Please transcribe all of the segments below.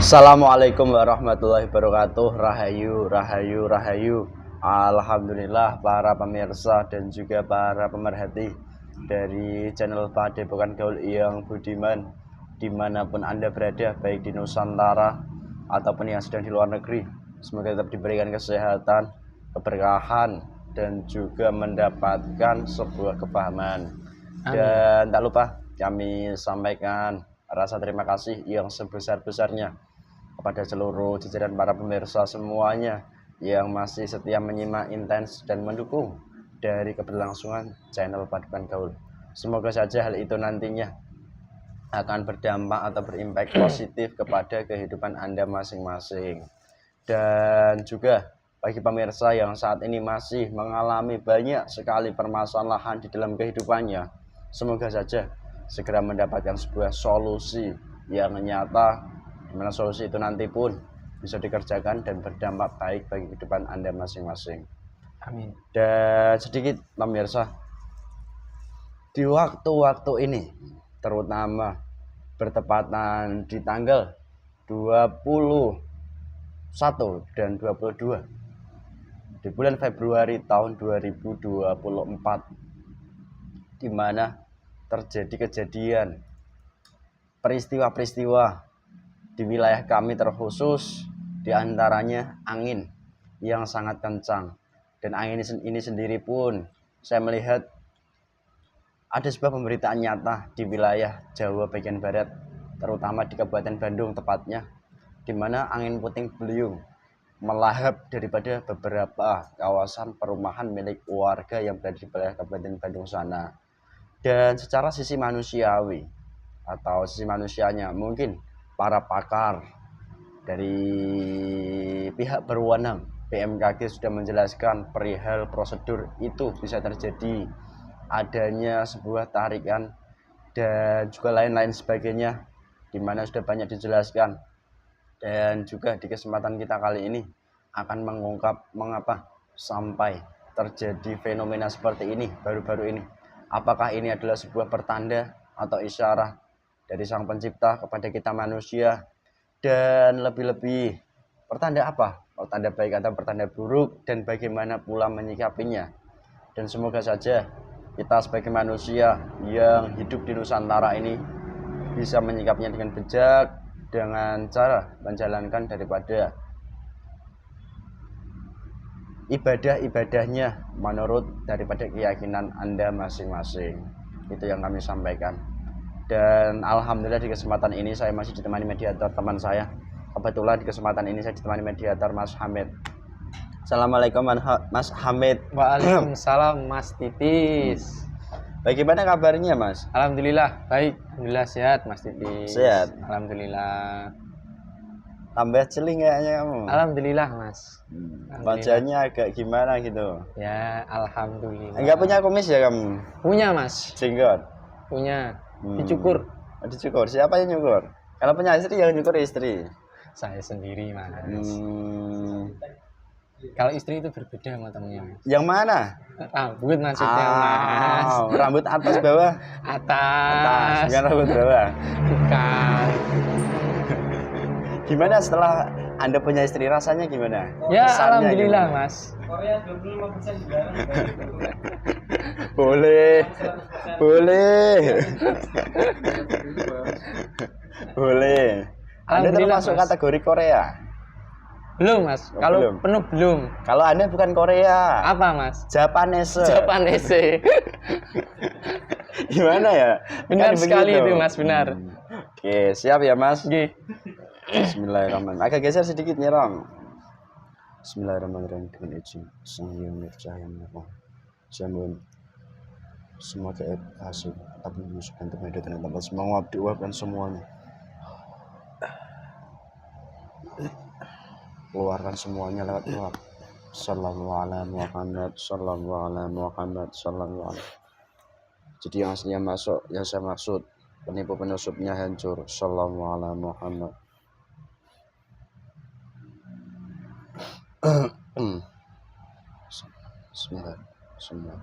Assalamualaikum warahmatullahi wabarakatuh. Rahayu, rahayu, rahayu. Alhamdulillah para pemirsa dan juga para pemerhati dari channel Padepokan Gaul yang budiman, dimanapun Anda berada, baik di Nusantara ataupun yang sedang di luar negeri. Semoga tetap diberikan kesehatan, keberkahan, dan juga mendapatkan sebuah kepahaman. Dan tak lupa kami sampaikan rasa terima kasih yang sebesar-besarnya kepada seluruh jajaran para pemirsa semuanya yang masih setia menyimak, intens, dan mendukung dari keberlangsungan channel Padepokan Gaul. Semoga saja hal itu nantinya akan berdampak atau berimpact positif kepada kehidupan Anda masing-masing. Dan juga bagi pemirsa yang saat ini masih mengalami banyak sekali permasalahan di dalam kehidupannya, semoga saja segera mendapatkan sebuah solusi yang nyata, di mana solusi itu nanti pun bisa dikerjakan dan berdampak baik bagi kehidupan Anda masing-masing. Amin. Dan sedikit pemirsa, di waktu-waktu ini, terutama bertepatan di tanggal 21 dan 22 di bulan Februari tahun 2024, di mana terjadi kejadian peristiwa-peristiwa di wilayah kami, terkhusus diantaranya angin yang sangat kencang. Dan angin ini sendiri pun saya melihat ada sebuah pemberitaan nyata di wilayah Jawa bagian barat, terutama di Kabupaten Bandung tepatnya, di mana angin puting beliung melahap daripada beberapa kawasan perumahan milik warga yang berada di wilayah Kabupaten Bandung sana. Dan secara sisi manusiawi atau sisi manusianya, mungkin para pakar dari pihak berwenang BMKG sudah menjelaskan perihal prosedur itu bisa terjadi adanya sebuah tarikan dan juga lain-lain sebagainya, di mana sudah banyak dijelaskan. Dan juga di kesempatan kita kali ini akan mengungkap mengapa sampai terjadi fenomena seperti ini baru-baru ini. Apakah ini adalah sebuah pertanda atau isyarat dari Sang Pencipta kepada kita manusia, dan lebih-lebih pertanda apa? Pertanda baik atau pertanda buruk, dan bagaimana pula menyikapinya. Dan semoga saja kita sebagai manusia yang hidup di Nusantara ini bisa menyikapinya dengan bijak, dengan cara menjalankan daripada ibadah-ibadahnya menurut daripada keyakinan Anda masing-masing. Itu yang kami sampaikan. Dan alhamdulillah di kesempatan ini saya masih ditemani mediator teman saya. Kebetulan di kesempatan ini saya ditemani mediator Mas Hamid. Assalamualaikum Mas Hamid. Waalaikumsalam Mas Titis. Bagaimana kabarnya Mas? Alhamdulillah baik, alhamdulillah sehat Mas Titis. Sehat. Alhamdulillah. Tambah celing kayaknya kamu. Alhamdulillah Mas. Wajahnya agak gimana gitu. Ya alhamdulillah. Enggak punya kumis ya kamu? Punya Mas. Jenggot. Punya. Dicukur. Dicukur. Siapa yang nyukur? Kalau punya istri yang nyukur istri. Saya sendiri Mas. Kalau istri itu berbeda sama temennya. Yang mana? Rambut maksudnya Mas. Rambut atas bawah? Atas. Bukan rambut bawah. Bukan. Gimana setelah Anda punya istri, rasanya gimana? Ya Kesannya alhamdulillah gimana? Mas. Korea 25% juga. Boleh. Boleh. Boleh. Anda termasuk Mas. kategori Korea? Belum Mas. Oh, Kalau belum. penuh belum. Kalau Anda bukan Korea. Apa Mas? Japanese. Japanese. Gimana ya? Benar Kan sekali begitu. itu Mas, benar. Oke, siap ya Mas? Oke. Bismillahirrahmanirrahim. Agak geser sedikit nyerong. Bismillahirrahmanirrahim. Dengan izin Sang Hyang Nircaya Menerang. Saya mohon semua hasil tapi menunjukkan termedia dan tempat semua diuapkan semuanya. Keluarkan semuanya lewat uap. Sallallahu alaihi Muhammad, sallallahu alaihi Muhammad, sallallahu alaihi. Jadi yang aslinya masuk, yang saya maksud penipu penusupnya hancur. Sallallahu alaihi Muhammad. Bismillah. Bismillah.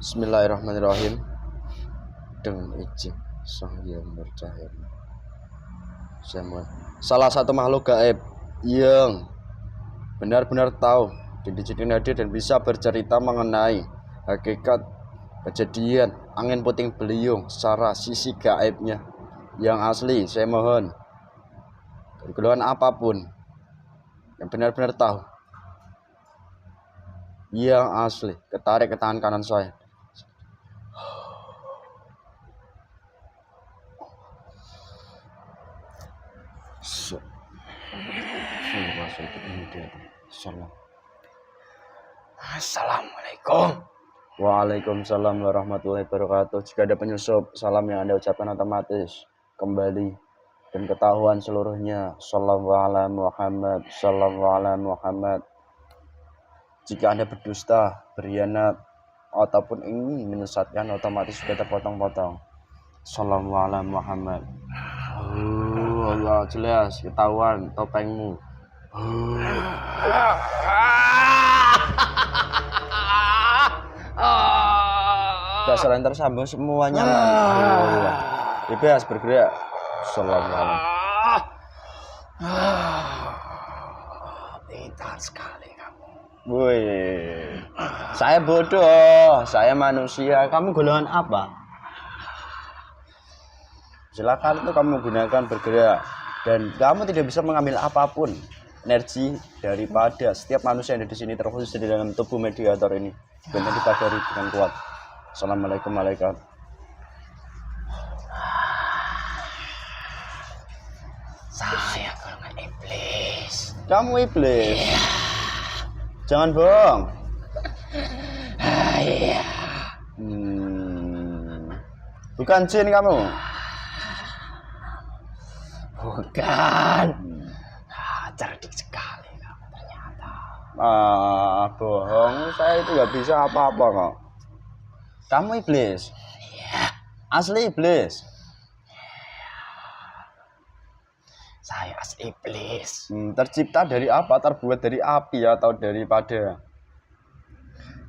Bismillahirrahmanirrahim. Dengan izin Sang Yang Bercahaya. Salah satu makhluk gaib yang benar-benar tahu didijikin hadir dan bisa bercerita mengenai hakikat kejadian angin puting beliung secara sisi gaibnya yang asli. Saya mohon dari golongan apapun yang benar-benar tahu yang asli, ketarik ke tangan kanan saya. Assalamualaikum. Waalaikumsalam warahmatullahi wabarakatuh. Jika ada penyusup, salam yang Anda ucapkan otomatis kembali dan ketahuan seluruhnya. Sallallahu ala Muhammad, sallallahu ala Muhammad. Jika Anda berdusta, berkhianat, ataupun ingin menyesatkan, otomatis sudah terpotong-potong. Sallallahu ala Muhammad. Allah, jelas ketahuan topengmu. Dasar yang tersambung semuanya. Bebas bergerak. Sallallahu alaihi. Pintar sekali kamu. Woi, saya bodoh, saya manusia. Kamu golongan apa? Silakan itu kamu gunakan bergerak, dan kamu tidak bisa mengambil apapun energi daripada setiap manusia yang ada di sini, terkhusus di dalam tubuh mediator ini. Dan dipagari dengan kuat. Assalamualaikum malaikat. Saya golongan iblis. Kamu iblis. Jangan bohong. Iya. Bukan jin kamu. Bukan. Cerdik sekali kamu ternyata. Bohong. Saya itu nggak bisa apa-apa kok. Kamu iblis. Iya. Asli iblis. Saya iblis. Tercipta dari apa? Terbuat dari api atau daripada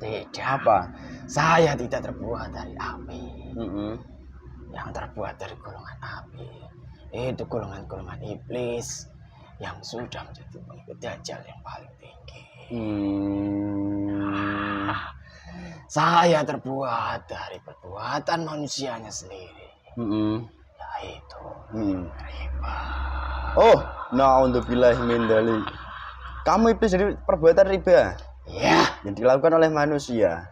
Tidak. apa? Saya tidak terbuat dari api. Mm-mm. Yang terbuat dari golongan api itu golongan-golongan iblis yang sudah menjadi pengikut Dajjal yang paling tinggi. Saya terbuat dari perbuatan manusianya sendiri, yaitu riba. Oh, na'udzubillahi min dzalik. Kamu iblis dari perbuatan riba Ya, yang dilakukan oleh manusia.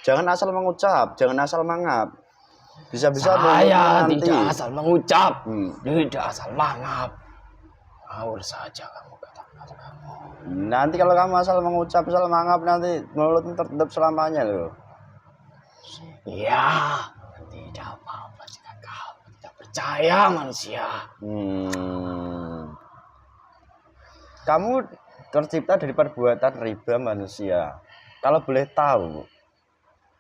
Jangan asal mengucap, jangan asal mangap. Bisa-bisa saya nanti. tidak asal mengucap, tidak asal mangap. Ngawur saja kamu kata-kata kamu. Nanti kalau kamu asal mengucap, asal mangap, nanti mulutmu tertutup selamanya loh. Ya, tidak apa-apa jika kamu tidak percaya manusia. Kamu tercipta dari perbuatan riba manusia. Kalau boleh tahu,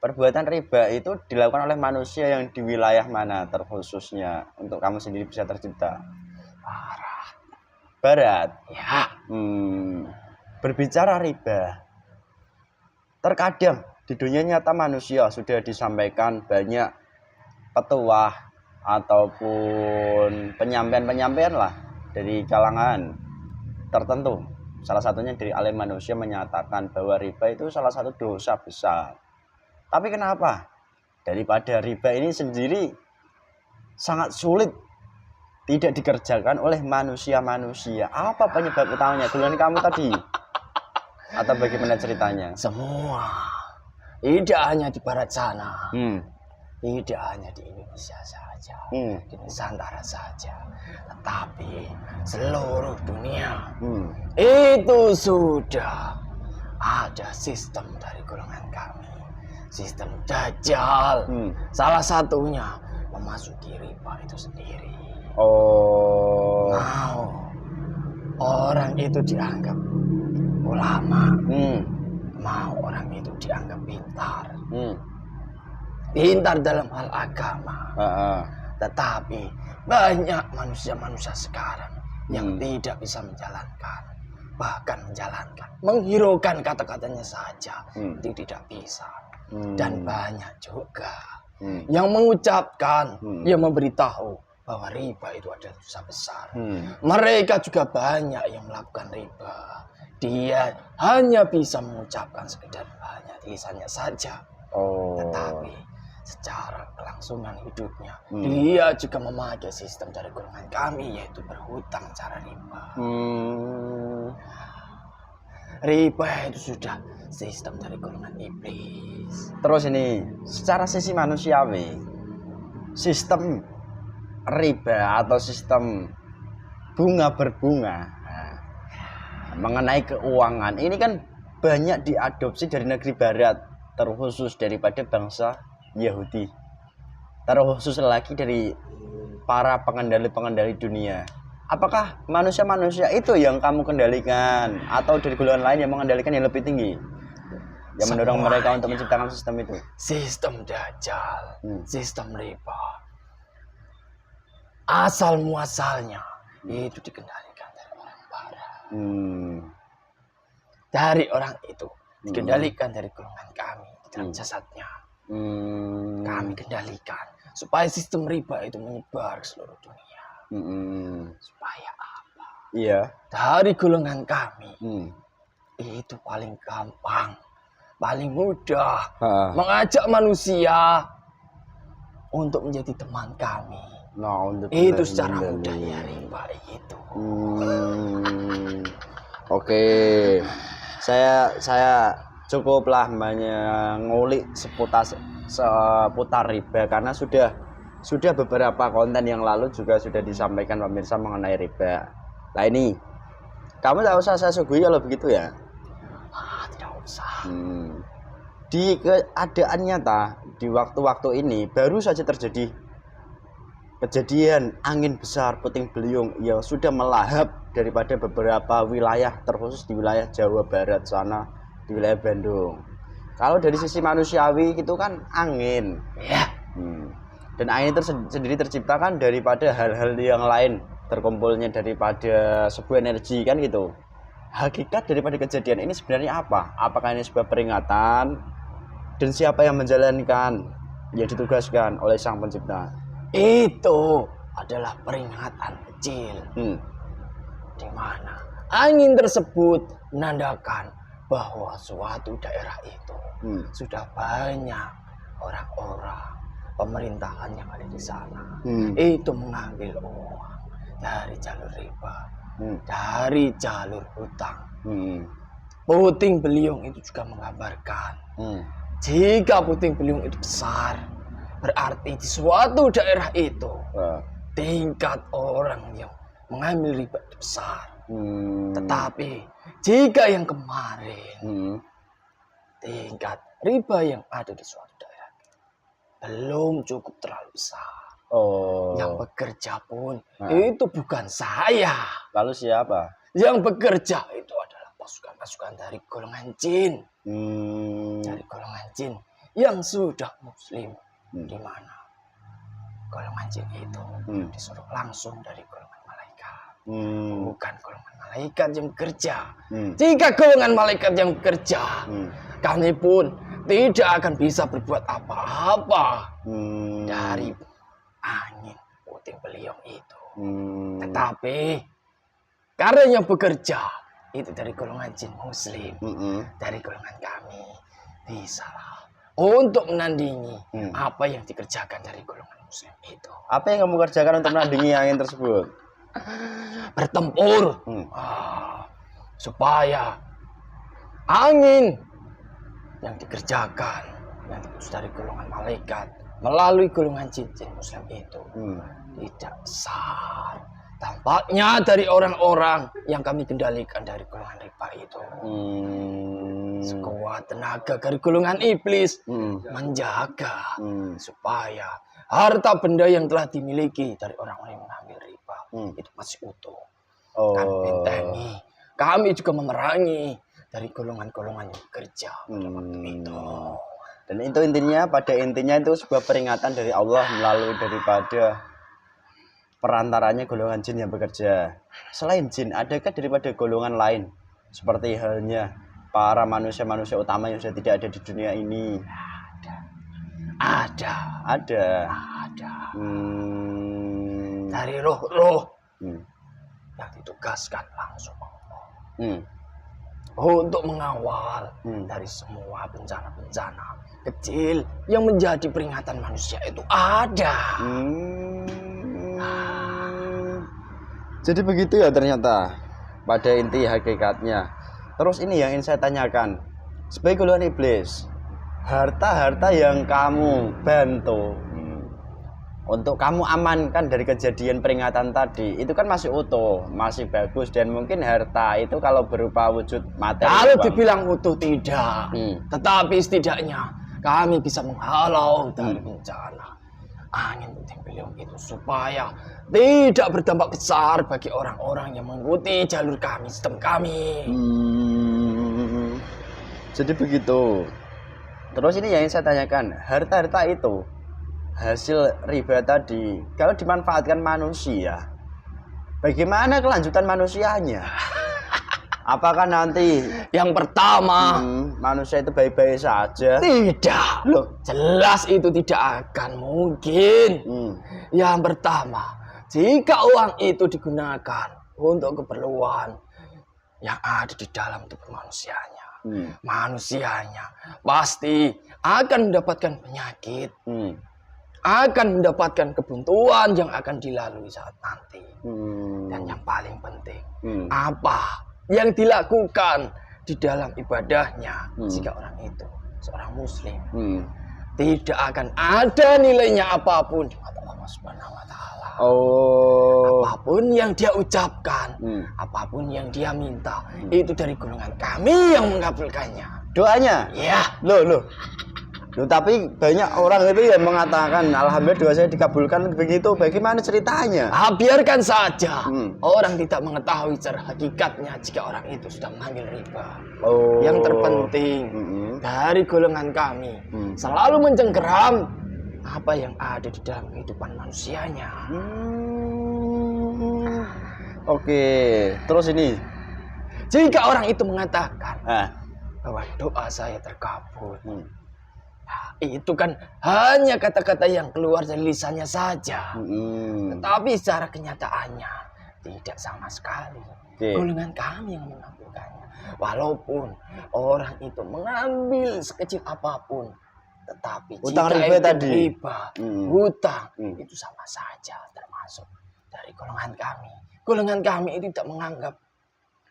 perbuatan riba itu dilakukan oleh manusia yang di wilayah mana terkhususnya untuk kamu sendiri bisa tercipta? Barat. Ya, Berbicara riba, terkadang di dunia nyata manusia sudah disampaikan banyak petuah ataupun penyampaian lah dari kalangan tertentu. Salah satunya dari alim manusia menyatakan bahwa riba itu salah satu dosa besar. Tapi kenapa? Daripada riba ini sendiri sangat sulit tidak dikerjakan oleh manusia-manusia. Apa penyebab utamanya? Golongan kamu tadi? Atau bagaimana ceritanya? semua. Tidak hanya di barat sana. Tidak hanya di Indonesia saja. Di Nusantara saja. Tetapi seluruh dunia. Itu sudah ada sistem dari golongan kami. Sistem Dajjal. Salah satunya memasuki riba itu sendiri. Oh. Mau orang itu dianggap ulama, mau orang itu dianggap pintar, pintar dalam hal agama. Tetapi banyak manusia-manusia sekarang yang tidak bisa menjalankan bahkan menjalankan, menghiraukan kata-katanya saja itu tidak bisa. Dan banyak juga yang mengucapkan, yang memberitahu bahwa riba itu adalah dosa besar. Mereka juga banyak yang melakukan riba. Dia hanya bisa mengucapkan sekedar hanya lisannya saja. Tetapi secara kelangsungan hidupnya dia juga memakai sistem dari golongan kami, yaitu berhutang cara riba. Riba itu sudah sistem dari golongan iblis. Terus ini secara sisi manusiawi, sistem riba atau sistem bunga berbunga mengenai keuangan ini kan banyak diadopsi dari negeri barat, terkhusus daripada bangsa Yahudi, terkhusus lagi dari para pengendali-pengendali dunia. Apakah manusia-manusia itu yang kamu kendalikan atau dari golongan lain yang mengendalikan yang lebih tinggi, yang mendorong mereka untuk menciptakan sistem itu? Sistem dajjal, sistem riba, asal muasalnya itu dikendalikan dari orang barat. Dari orang itu dikendalikan dari golongan kami dalam jasadnya. Kami kendalikan supaya sistem riba itu menyebar ke seluruh dunia. Supaya apa? Iya. Dari golongan kami itu paling gampang, paling mudah mengajak manusia untuk menjadi teman kami. Itu secara mudah ya riba itu. Oke, saya cukuplah mengulik seputar riba karena sudah beberapa konten yang lalu juga sudah disampaikan pemirsa mengenai riba. Nah ini, kamu tak usah saya suguhi kalau begitu ya. Tidak usah. Di keadaan nyata di waktu-waktu ini baru saja terjadi kejadian angin besar puting beliung yang sudah melahap daripada beberapa wilayah, terkhusus di wilayah Jawa Barat sana, di wilayah Bandung. Kalau dari sisi manusiawi itu kan angin, dan angin itu sendiri terciptakan daripada hal-hal yang lain, terkumpulnya daripada sebuah energi kan gitu. Hakikat daripada kejadian ini sebenarnya apa? Apakah ini sebuah peringatan, dan siapa yang menjalankan, yang ditugaskan oleh Sang Pencipta? Itu adalah peringatan kecil, di mana angin tersebut menandakan bahwa suatu daerah itu sudah banyak orang-orang pemerintahan yang ada di sana itu mengambil uang dari jalur riba, dari jalur hutang. Puting beliung itu juga menggambarkan jika puting beliung itu besar, berarti di suatu daerah itu tingkat orang yang mengambil riba itu besar. Tetapi jika yang kemarin tingkat riba yang ada di suatu daerah belum cukup terlalu besar. Yang bekerja pun itu bukan saya. Lalu siapa? Yang bekerja itu adalah pasukan-pasukan dari golongan jin. Dari golongan jin yang sudah muslim. Di mana golongan jin itu disuruh langsung dari golongan malaikat, bukan golongan malaikat yang bekerja. Jika golongan malaikat yang bekerja, kami pun tidak akan bisa berbuat apa-apa dari angin puting beliung itu. Tetapi karena yang bekerja itu dari golongan jin muslim, dari golongan kami, bisalah untuk menandingi apa yang dikerjakan dari golongan muslim itu. Apa yang kamu kerjakan untuk menandingi angin tersebut? Bertempur, supaya angin yang dikerjakan yang dari golongan malaikat melalui golongan jin muslim itu tidak besar. Tampaknya dari orang-orang yang kami kendalikan dari golongan riba itu. Sekuat tenaga dari golongan iblis menjaga supaya harta benda yang telah dimiliki dari orang-orang yang mengambil riba itu masih utuh. Kami bentengi, kami juga memerangi dari golongan-golongan yang bekerja pada waktu itu. Dan itu intinya, pada intinya itu sebuah peringatan dari Allah melalui daripada perantaranya golongan jin yang bekerja. Selain jin, adakah daripada golongan lain seperti halnya para manusia-manusia utama yang sudah tidak ada di dunia ini? Ada. Ada. Dari roh-roh Hmm. yang ditugaskan langsung Allah Hmm. untuk mengawal dari semua bencana-bencana kecil yang menjadi peringatan manusia itu ada. Jadi begitu ya ternyata pada inti hakikatnya. Terus ini yang ingin saya tanyakan, sebagai golongan iblis, harta-harta yang kamu bantu untuk kamu amankan dari kejadian peringatan tadi, itu kan masih utuh, masih bagus, dan mungkin harta itu kalau berupa wujud materi. Kalau dibilang utuh tidak, tetapi setidaknya kami bisa menghalau dari bencana angin puting beliung itu supaya tidak berdampak besar bagi orang-orang yang mengikuti jalur kami, sistem kami. Jadi begitu. Terus ini yang saya tanyakan, harta-harta itu hasil riba tadi, kalau dimanfaatkan manusia, bagaimana kelanjutan manusianya? Apakah nanti yang pertama manusia itu baik-baik saja? Tidak, loh, jelas itu tidak akan mungkin. Yang pertama, jika uang itu digunakan untuk keperluan yang ada di dalam tubuh manusianya, manusianya pasti akan mendapatkan penyakit, akan mendapatkan kebuntuan yang akan dilalui saat nanti. Dan yang paling penting, apa yang dilakukan di dalam ibadahnya jika orang itu seorang muslim, tidak akan ada nilainya apapun di mata Allah Subhanahu wa taala. Apapun yang dia ucapkan, apapun yang dia minta, itu dari golongan kami yang mengabulkannya. Doanya? Ya. Loh, tapi banyak orang itu yang mengatakan alhamdulillah doa saya dikabulkan begitu. Bagaimana ceritanya? Biarkan saja. Orang tidak mengetahui secara hakikatnya jika orang itu sudah mengambil riba. Yang terpenting dari golongan kami selalu mencengkeram apa yang ada di dalam kehidupan manusianya. Oke, terus ini jika orang itu mengatakan bahwa doa saya terkabul, itu kan hanya kata-kata yang keluar dari lisannya saja. Tetapi secara kenyataannya tidak sama sekali. Golongan kami yang mengabulkannya. Walaupun orang itu mengambil sekecil apapun, tetapi utang jika riba itu tadi, hutang, itu sama saja termasuk dari golongan kami. Golongan kami itu tidak menganggap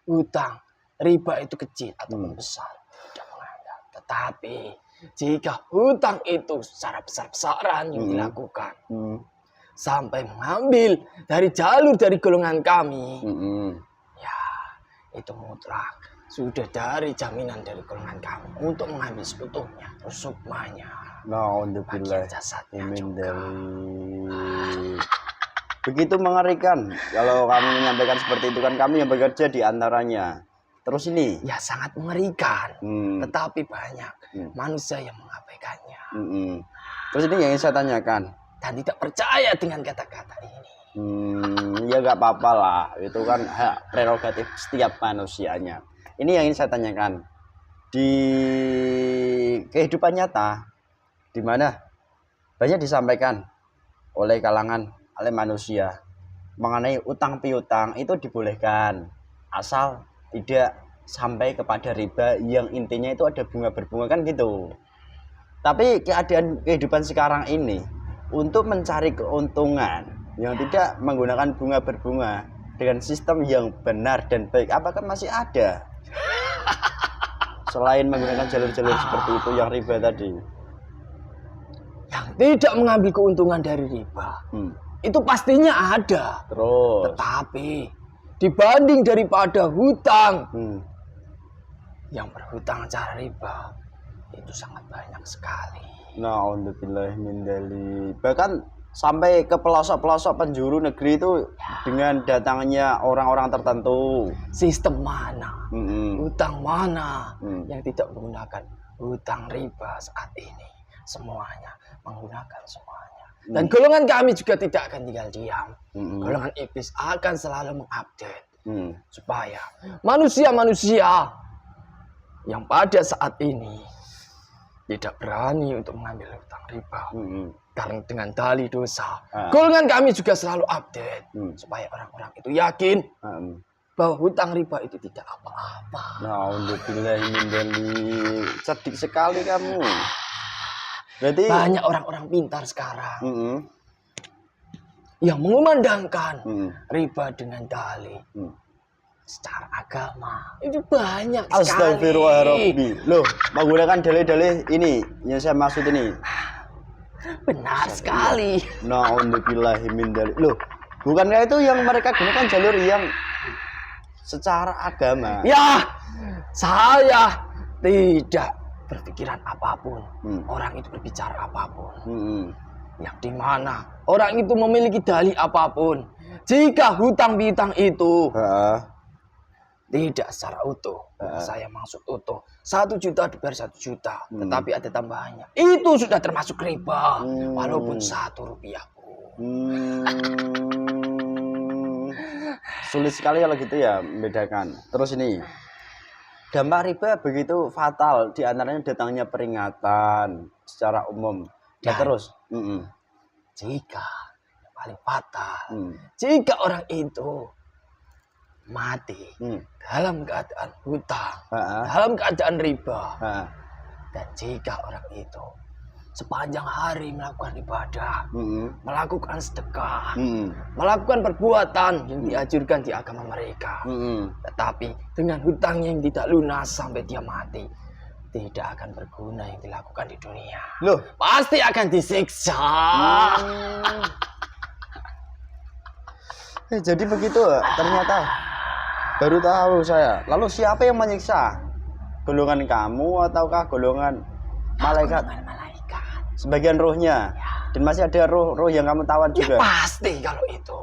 hutang riba itu kecil ataupun besar, tidak menganggap. Tetapi jika hutang itu secara besar-besaran yang dilakukan, sampai mengambil dari jalur dari golongan kami, ya itu mutlak sudah dari jaminan dari golongan kami untuk mengambil sekutunya, sukmanya, bagian jasadnya juga. Begitu mengerikan kalau kamu menyampaikan seperti itu, kan kami yang bekerja di antaranya. Terus ini? Ya sangat mengerikan, tetapi banyak manusia yang mengabaikannya. Terus ini yang ingin saya tanyakan. Dan tidak percaya dengan kata-kata ini. Ya nggak apa-apa lah, itu kan hak prerogatif setiap manusianya. Ini yang ingin saya tanyakan. Di kehidupan nyata, di mana banyak disampaikan oleh manusia mengenai utang piutang itu dibolehkan, asal tidak sampai kepada riba yang intinya itu ada bunga berbunga, kan gitu. Tapi keadaan kehidupan sekarang ini untuk mencari keuntungan yang tidak menggunakan bunga berbunga dengan sistem yang benar dan baik, apakah masih ada selain menggunakan jalur-jalur seperti itu yang riba tadi? Yang tidak mengambil keuntungan dari riba itu pastinya ada. Terus tetapi dibanding daripada hutang yang berhutang cara riba itu sangat banyak sekali. Na'udzubillah min dzalik. Bahkan sampai ke pelosok-pelosok penjuru negeri itu dengan datangnya orang-orang tertentu. Sistem mana, hutang mana yang tidak menggunakan hutang riba saat ini? Semuanya menggunakan semuanya. Dan golongan kami juga tidak akan tinggal diam. Golongan iblis akan selalu mengupdate supaya manusia-manusia yang pada saat ini tidak berani untuk mengambil hutang riba karena dengan dalih dosa. Golongan kami juga selalu update supaya orang-orang itu yakin bahwa hutang riba itu tidak apa-apa. Cerdik sekali kamu. Berarti banyak orang-orang pintar sekarang yang mengumandangkan riba dengan dalih secara agama. Itu banyak sekali. Astagfirullahaladzim. Loh, menggunakan dalih-dalih ini yang saya maksud ini. Benar sekali. Na'udzubillahi min dzalik. Loh, bukankah itu yang mereka gunakan jalur yang secara agama? Ya, saya tidak berpikiran apapun. Orang itu berbicara apapun. Yang dimana orang itu memiliki dalih apapun. Jika hutang piutang itu tidak secara utuh, saya maksud utuh 1 juta dibayar 1 juta, tetapi ada tambahannya, itu sudah termasuk riba, walaupun 1 rupiah pun. Sulit sekali kalau gitu ya membedakan. Terus ini dampak riba begitu fatal, diantaranya datangnya peringatan secara umum. Dan terus jika yang paling fatal, jika orang itu mati dalam keadaan hutang, dalam keadaan riba, dan jika orang itu sepanjang hari melakukan ibadah, melakukan sedekah, melakukan perbuatan yang dianjurkan di agama mereka, tetapi dengan hutangnya yang tidak lunas sampai dia mati, tidak akan berguna yang dilakukan di dunia. Loh, pasti akan disiksa. Jadi begitu ternyata. Baru tahu saya. Lalu siapa yang menyiksa? Golongan kamu ataukah golongan malaikat? Golongan malaikat. Sebagian rohnya. Dan masih ada roh yang kamu tawan juga. Ya pasti kalau itu.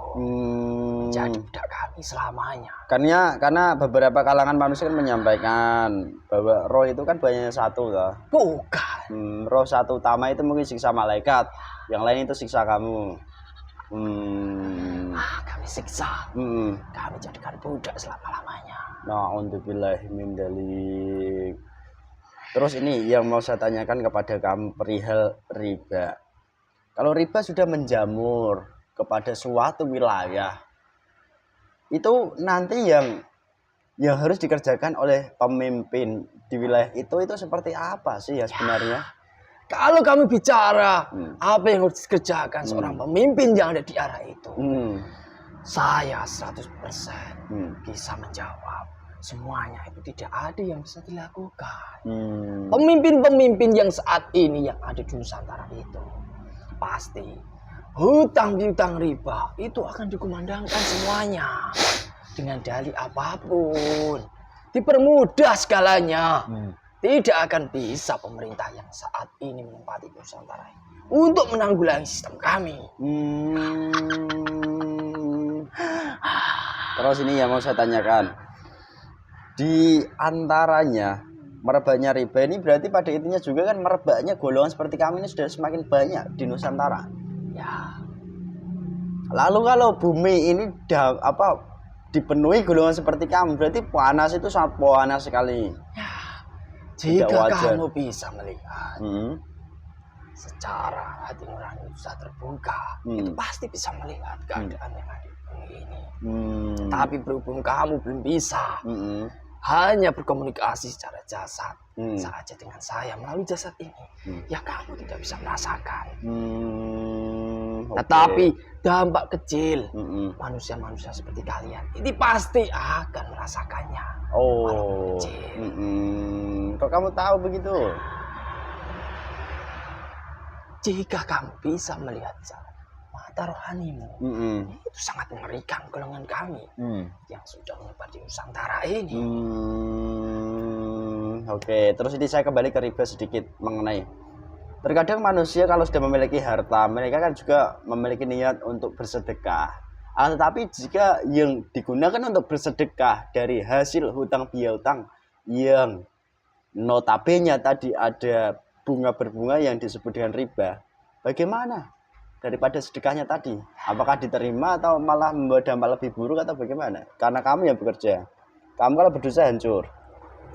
Jadi budak kami selamanya. Karena beberapa kalangan manusia kan menyampaikan bahwa roh itu kan banyak satu loh. Bukan. Roh satu utama itu mungkin siksa malaikat. Yang lain itu siksa kamu. Kami siksa. Kami jadikan budak selama-lamanya. Na'udzubillahi min dzalik. Terus ini yang mau saya tanyakan kepada kamu perihal riba. Kalau riba sudah menjamur kepada suatu wilayah, itu nanti yang harus dikerjakan oleh pemimpin di wilayah itu seperti apa sih ya sebenarnya? Kalau kamu bicara apa yang harus dikerjakan seorang pemimpin yang ada di arah itu, saya 100% bisa menjawab. Semuanya itu tidak ada yang bisa dilakukan. Pemimpin-pemimpin yang saat ini yang ada di Nusantara itu, pasti hutang piutang riba itu akan dikumandangkan semuanya dengan dalih apapun, dipermudah segalanya. Tidak akan bisa pemerintah yang saat ini menempati Nusantara untuk menanggulangi sistem kami. Terus ini yang mau saya tanyakan, di antaranya merebaknya riba ini berarti pada intinya juga kan merebaknya golongan seperti kami ini sudah semakin banyak di Nusantara. Ya. Lalu kalau bumi ini dipenuhi golongan seperti kamu, berarti panas itu sangat panas sekali. Ya. Jika kamu bisa melihat secara hati nurani bisa terbuka, itu pasti bisa melihat keadaan yang ada di bumi ini. Tapi berhubung kamu belum bisa, hanya berkomunikasi secara jasad saja dengan saya melalui jasad ini, ya kamu tidak bisa merasakan. Tetapi dampak kecil manusia-manusia seperti kalian ini pasti akan merasakannya. Kecil. Kok kamu tahu begitu? Jika kamu bisa melihat mata rohanimu, itu sangat mengerikan golongan kami yang sudah menyebar di Nusantara ini. Oke, terus ini saya kembali ke riba sedikit mengenai terkadang manusia kalau sudah memiliki harta, mereka kan juga memiliki niat untuk bersedekah. Tetapi jika yang digunakan untuk bersedekah dari hasil hutang piutang yang notabene tadi ada bunga berbunga yang disebut dengan riba, bagaimana? daripada sedekahnya tadi? Apakah diterima atau malah membawa dampak lebih buruk atau bagaimana? Karena kamu yang bekerja. Kamu kalau berdosa hancur.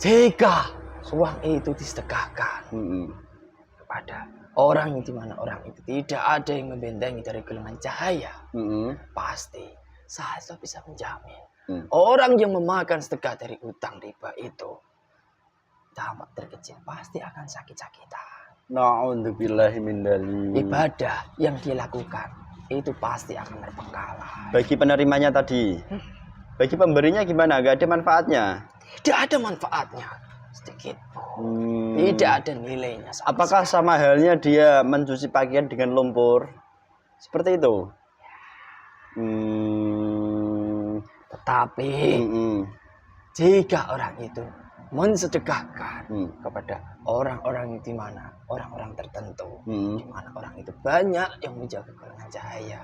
Jika uang itu disedekahkan Mm-mm. kepada orang yang dimana orang itu tidak ada yang membentengi dari golongan cahaya, pasti saya bisa menjamin orang yang memakan sedekah dari utang riba itu dampak terkecil pasti akan sakit-sakitan. Na'udzubillahi min dzalik. Ibadah yang dilakukan itu pasti akan terbengkalai. Bagi penerimanya tadi, bagi pemberinya gimana? Gak ada manfaatnya? Tidak ada manfaatnya sedikit pun. Tidak ada nilainya. Apakah sama halnya dia mencuci pakaian dengan lumpur? Seperti itu? Tetapi jika orang itu mensedekahkan kepada orang-orang di mana orang-orang tertentu, di mana orang itu banyak yang menjaga golongan cahaya,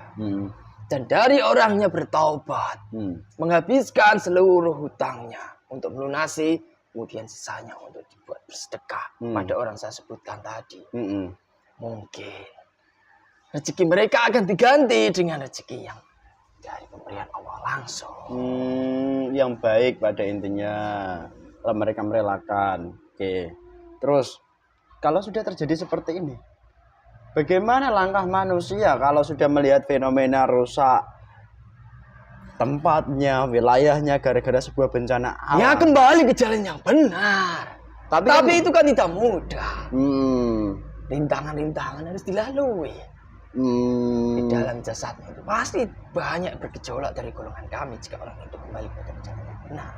dan dari orangnya bertaubat, menghabiskan seluruh hutangnya untuk melunasi, kemudian sisanya untuk dibuat bersedekah pada orang saya sebutkan tadi, mungkin rezeki mereka akan diganti dengan rezeki yang dari pemberian Allah langsung. Yang baik pada intinya. Kalau mereka merelakan. Oke. Terus kalau sudah terjadi seperti ini, bagaimana langkah manusia kalau sudah melihat fenomena rusak tempatnya, wilayahnya gara-gara sebuah bencana alam? Ya kembali ke jalan yang benar. Tapi itu kan tidak mudah. Rintangan-rintangan harus dilalui. Di dalam jasadnya itu pasti banyak bergejolak dari golongan kami jika orang itu kembali ke jalan yang benar.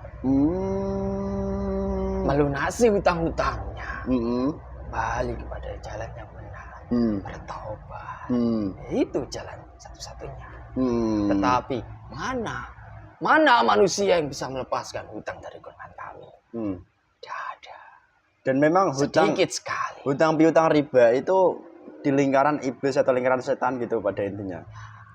Melunasi hutang-hutangnya, balik kepada jalan yang benar, bertaubat, itu jalan satu-satunya. Tetapi mana manusia yang bisa melepaskan hutang dari golongan kami? Tidak ada. Dan memang sedikit sekali. Hutang piutang riba itu di lingkaran iblis atau lingkaran setan gitu pada intinya.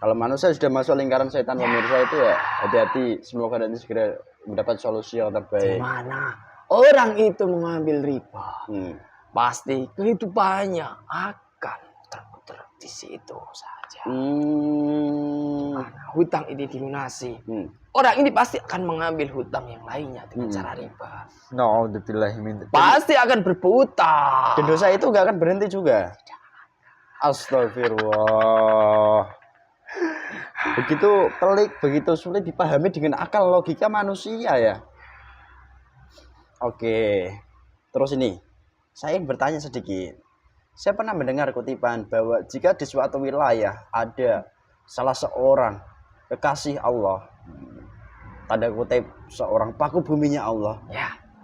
Kalau manusia sudah masuk lingkaran setan pemirsa itu ya hati-hati, semoga nanti segera mendapat solusi yang terbaik. Dimana orang itu mengambil riba, pasti kehidupannya akan terputar di situ saja. Dimana hutang ini dilunasi, orang ini pasti akan mengambil hutang yang lainnya dengan cara riba. Pasti akan berputar. Dan dosa itu gak akan berhenti juga. Astagfirullah. Begitu pelik, begitu sulit dipahami dengan akal logika manusia ya. Oke. Terus ini, saya ingin bertanya sedikit. Saya pernah mendengar kutipan bahwa jika di suatu wilayah ada salah seorang kekasih Allah, tanda kutip seorang paku buminya Allah,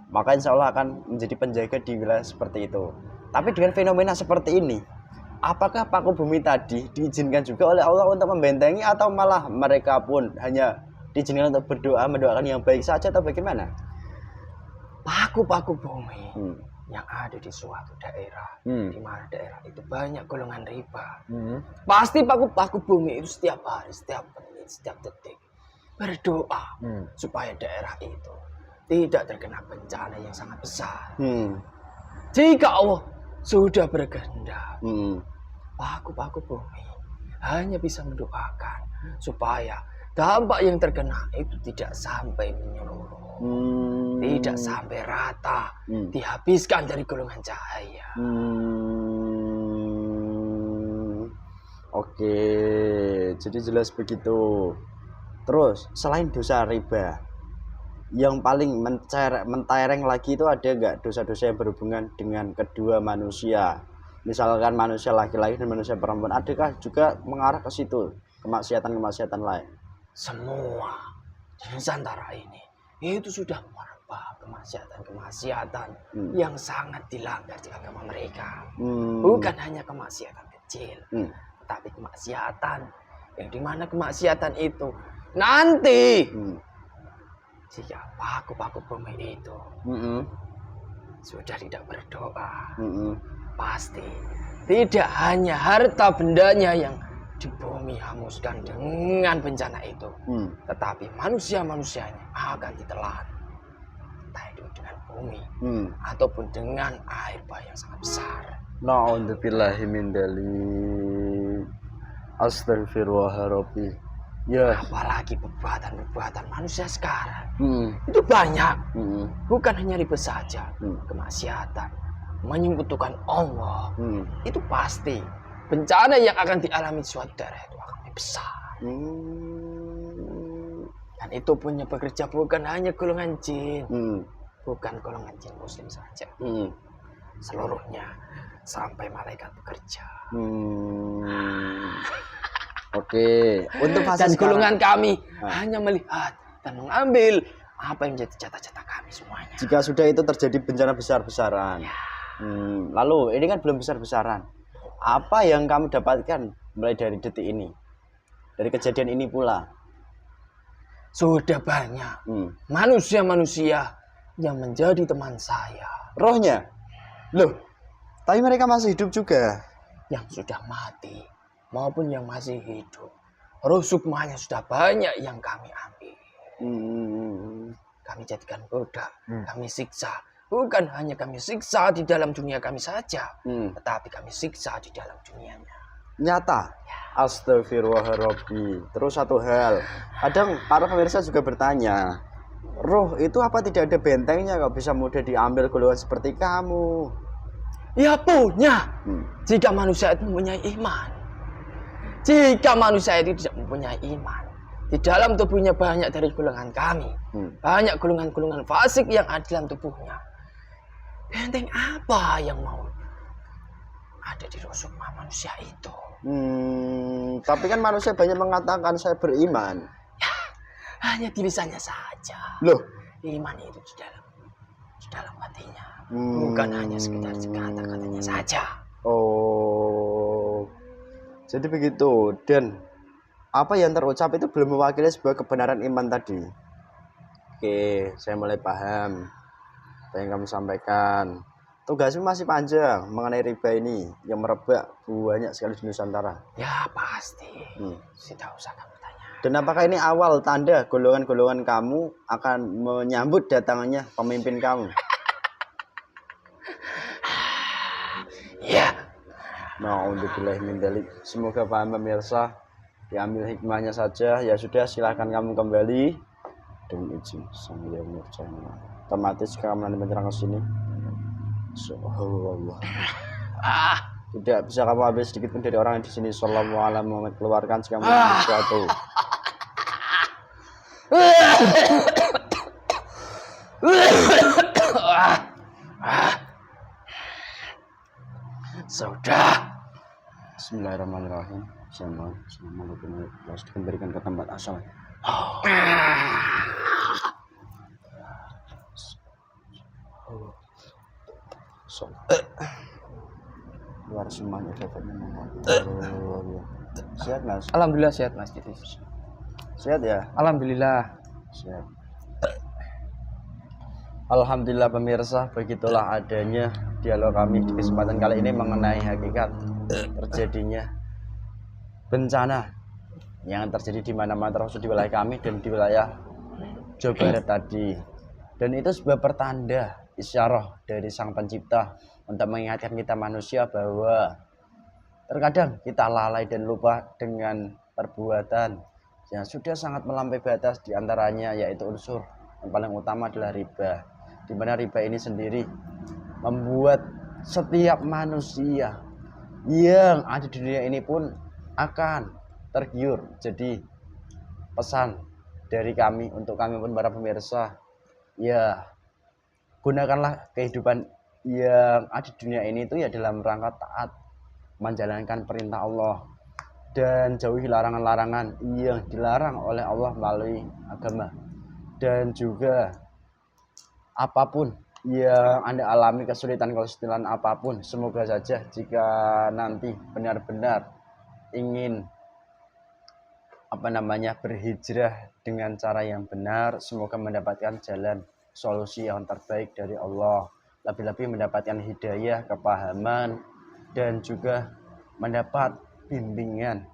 maka insya Allah akan menjadi penjaga di wilayah seperti itu. Tapi dengan fenomena seperti ini, apakah paku bumi tadi diizinkan juga oleh Allah untuk membentengi atau malah mereka pun hanya diizinkan untuk berdoa, mendoakan yang baik saja atau bagaimana? Paku-paku bumi yang ada di suatu daerah, di mana daerah itu banyak golongan riba, pasti paku-paku bumi itu setiap hari, setiap menit, setiap detik berdoa supaya daerah itu tidak terkena bencana yang sangat besar. Jika Allah sudah berkehendak, paku-paku bumi hanya bisa mendoakan supaya dampak yang terkena itu tidak sampai menyeluruh, tidak sampai rata, dihabiskan dari golongan cahaya. Oke, jadi jelas begitu. Terus selain dosa riba, yang paling mentereng lagi itu ada nggak dosa-dosa yang berhubungan dengan kedua manusia? Misalkan manusia laki-laki dan manusia perempuan, adakah juga mengarah ke situ kemaksiatan-kemaksiatan lain? Semua di Nusantara ini itu sudah merebak kemaksiatan-kemaksiatan yang sangat dilanggar di agama mereka. Bukan hanya kemaksiatan kecil, tetapi kemaksiatan yang dimana kemaksiatan itu nanti jika paku-paku bumi itu sudah tidak berdoa, pasti tidak hanya harta bendanya yang di bumi hanguskan dengan bencana itu, tetapi manusia-manusianya akan ditelan, entah itu dengan bumi ataupun dengan air bah yang sangat besar. Na'udzubillahi min dzalik. Astagfirullah Rabbi. Ya. Apalagi perbuatan manusia sekarang. Hmm. Itu banyak. Hmm. Bukan hanya riba saja. Kemaksiatan. Menyekutukan Allah. Itu pasti. Bencana yang akan dialami suatu daerah itu akan lebih besar. Dan itu punya pekerja bukan hanya golongan jin. Bukan golongan jin muslim saja. Seluruhnya. Sampai malaikat bekerja. Oke, untuk fase Dan sekarang, golongan kami hanya melihat dan mengambil apa yang menjadi cita-cita kami semuanya. jika sudah itu terjadi bencana besar-besaran. Lalu ini kan belum besar-besaran. Apa yang kamu dapatkan mulai dari detik ini? Dari kejadian ini pula. Sudah banyak manusia-manusia yang menjadi teman saya. Rohnya? Loh, tapi mereka masih hidup juga. Yang sudah mati maupun yang masih hidup. Roh sukmanya sudah banyak yang kami ambil. Kami jadikan budak, kami siksa. Bukan hanya kami siksa di dalam dunia kami saja, tetapi kami siksa di dalam dunianya. Nyata. Astagfirullahaladzim. Terus satu hal, kadang para pemirsa juga bertanya, roh itu apa tidak ada bentengnya kok bisa mudah diambil golongan seperti kamu? Ya punya. Jika manusia itu mempunyai iman. Jika manusia itu tidak mempunyai iman, di dalam tubuhnya banyak dari golongan kami. Banyak golongan-golongan fasik yang ada dalam tubuhnya. Benteng apa yang mau ada di roh sukma manusia itu? Tapi kan manusia banyak mengatakan saya beriman. Ya, hanya di lisannya saja. Loh, iman itu di dalam hatinya. Bukan hanya sekedar kata-katanya saja. Oh, jadi begitu. Dan apa yang terucap itu belum mewakili sebuah kebenaran iman tadi. Oke, saya mulai paham apa yang kamu sampaikan. Tugasmu masih panjang mengenai riba ini yang merebak banyak sekali di Nusantara. Ya pasti. Tidak usah kamu tanya. Dan apakah ini awal tanda golongan-golongan kamu akan menyambut datangnya pemimpin kamu? Ya. Na'udzubillahi min dzalik. Semoga paham pemirsa. Diambil hikmahnya saja. Ya sudah, silahkan kamu kembali dengan izin Sang Yang Nurjana. Otomatis kamu nanti menyerang ke sini. Subhanallah. Tidak bisa kamu ambil sedikit pun dari orang yang di sini. Sallallahu alaihi wasallam keluarkan jika mau sesuatu. Sudah. Bismillahirrahmanirrahim. Assalamualaikum warahmatullahi wabarakatuh. Dikembalikan ke tempat asal. Luar semuanya dapatnya sehat mas? Alhamdulillah sehat mas. Sehat ya? Alhamdulillah. Sehat. Alhamdulillah pemirsa, begitulah adanya dialog kami di kesempatan kali ini mengenai hakikat terjadinya bencana yang terjadi di mana-mana, termasuk di wilayah kami dan di wilayah Jawa Barat tadi. Dan itu sebuah pertanda isyarah dari Sang Pencipta untuk mengingatkan kita manusia bahwa terkadang kita lalai dan lupa dengan perbuatan yang sudah sangat melampaui batas, diantaranya yaitu unsur yang paling utama adalah riba, di mana riba ini sendiri membuat setiap manusia yang ada di dunia ini pun akan tergiur. Jadi pesan dari kami untuk kami pun para pemirsa, ya gunakanlah kehidupan yang ada di dunia ini itu ya dalam rangka taat, menjalankan perintah Allah dan jauhi larangan-larangan yang dilarang oleh Allah melalui agama. Dan juga apapun yang Anda alami, kesulitan apapun, semoga saja jika nanti benar-benar ingin berhijrah dengan cara yang benar, semoga mendapatkan jalan solusi yang terbaik dari Allah, lebih-lebih mendapatkan hidayah, kepahaman, dan juga mendapat bimbingan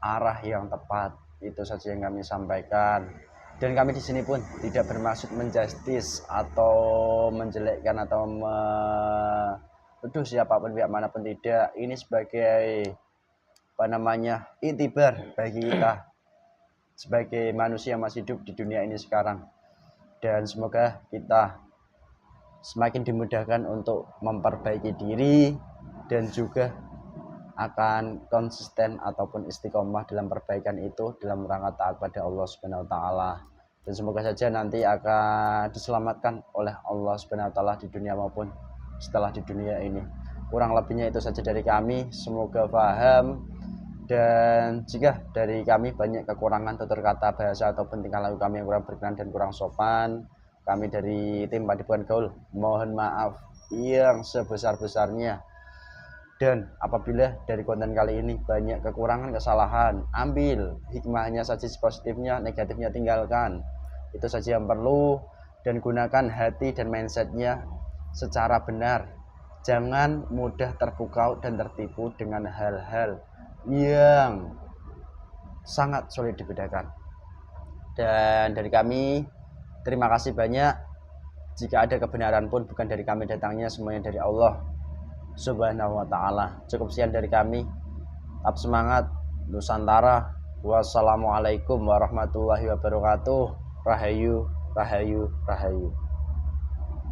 arah yang tepat. Itu saja yang kami sampaikan. Dan kami di sini pun tidak bermaksud menjustis atau menjelekkan atau menuduh siapapun pihak manapun, tidak. Ini sebagai itibar bagi kita sebagai manusia yang masih hidup di dunia ini sekarang. Dan semoga kita semakin dimudahkan untuk memperbaiki diri dan juga akan konsisten ataupun istiqomah dalam perbaikan itu dalam rangka taat pada Allah Subhanahu wa taala. Dan semoga saja nanti akan diselamatkan oleh Allah Subhanahu wa taala di dunia maupun setelah di dunia ini. Kurang lebihnya itu saja dari kami, semoga paham. Dan jika dari kami banyak kekurangan tutur kata, bahasa ataupun tingkah laku kami yang kurang berkenan dan kurang sopan, kami dari tim Padepokan Gaul mohon maaf yang sebesar-besarnya. Dan apabila dari konten kali ini banyak kekurangan, kesalahan, ambil hikmahnya saja, positifnya, negatifnya tinggalkan. Itu saja yang perlu, dan gunakan hati dan mindsetnya secara benar. Jangan mudah terpukau dan tertipu dengan hal-hal yang sangat sulit dibedakan. Dan dari kami terima kasih banyak. Jika ada kebenaran pun bukan dari kami datangnya, semuanya dari Allah Subhanahu wa taala. Cukup sekian dari kami. Tetap semangat Nusantara. Wassalamualaikum warahmatullahi wabarakatuh. Rahayu, rahayu, rahayu.